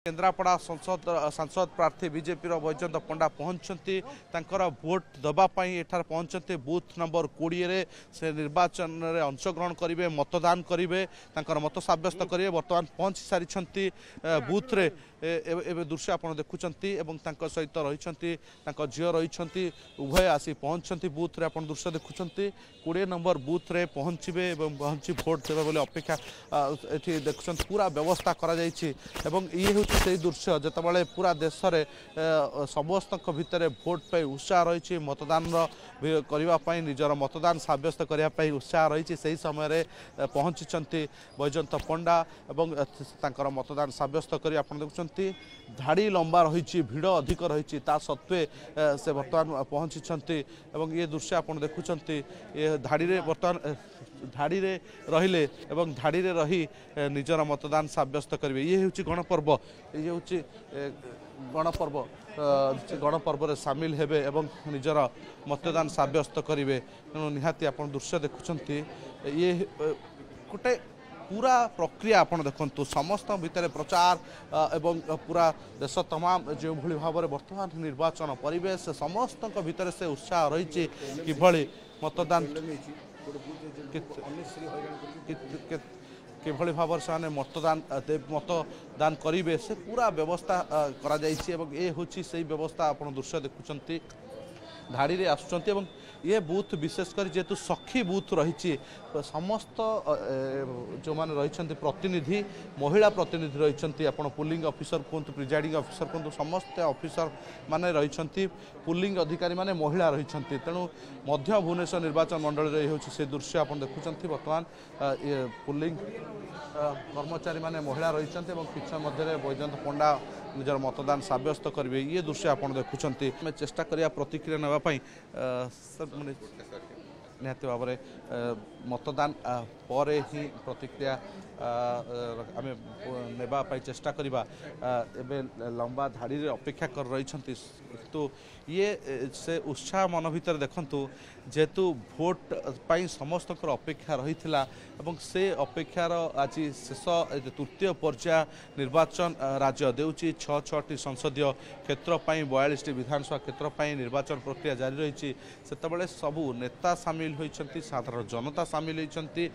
केन्द्रापड़ा सांसद प्रार्थी बीजेपी बैजयंत पंडा पहुंचती भोट दवापाई एठार पहुंचते बूथ नंबर 20 रे से निर्वाचन में अंशग्रहण करेंगे मतदान करेंगे मत सब्यस्त करेंगे बर्तमान पहुंची सारी बूथ रे एवं दृश्य आप देखुं सहित रही झील रही उभय आसी पहुंचती बूथ रे आप दृश्य देखुं 20 नंबर बूथ रे पहुंचे पहुंची भोट देवे बोले अपेक्षा ये देखुं पूरा व्यवस्था ये हूँ से दृश्य जितेबाला पूरा देश में समस्त भितर भोट पे उत्साह रही मतदान करने निजर मतदान सब्यस्त करने उत्साह रही से समय पहुंची बैजयंत पंडा और मतदान सब्यस्त कर देखुं धाड़ी लंबा रही भिड़ अधिक रही सत्वे से बर्तमान पहुंची ये दृश्य आप देखुं ये धाड़ी बर्तमान धाड़ी रे धाड़ी रही निजर मतदान सब्यस्त करेंगे ये हूँ गणपर्व ये हूँ गणपर्व सामिल हेबे एवं निजर मतदान सब्यस्त करेंगे तेणु निहाती आप दृश्य देखुं ये गोटे पूरा प्रक्रिया आप देखु समस्त भितर प्रचार एवं पूरा देश तमाम जो भाव में बर्तमान निर्वाचन परिवेश समस्त भितर से उत्साह रही कि मतदान किभली भाव से मतदान करेंगे से पूरा व्यवस्था करा ये हूँ से व्यवस्था आप दृश्य देखुं धाड़ी रे आसुंच ये बूथ विशेषकर जेहेतु सखी बूथ रही समस्त जो मैंने रही प्रतिनिधि महिला प्रतिनिधि रही आप पुलिंग ऑफिसर कहतु प्रिजाइडिंग ऑफिसर कहतु समस्त ऑफिसर माने रही पुलिंग अधिकारी माने महिला रही तेणु मध्य भुवनेश्वर निर्वाचन मंडल ये हूँ से दृश्य आप देखुं बर्तमान ये पुलिंग कर्मचारी माने महिला रही किछ मध्य बैजयंत पंडा निजर मतदान सब्यस्त करेंगे ये दृश्य आप देखुं चेष्टा करिया प्रतिक्रिया नापी निहाती भाव में मतदान पर ही प्रतिक्रिया आम नेबाई चेष्टा करवा एवं लंबा धाड़ी अपेक्षा कर रही तो ये से उत्साह मन भीतर देखु जेहेतु भोट पाई समस्त अपेक्षा रही से अपेक्षार आज शेष तृतीय पर्याय निर्वाचन राज्य देउची 6टी संसदीय क्षेत्र 42 विधानसभा क्षेत्र निर्वाचन प्रक्रिया जारी रही से सबू नेता सामिल होती साधारण जनता सामिल होती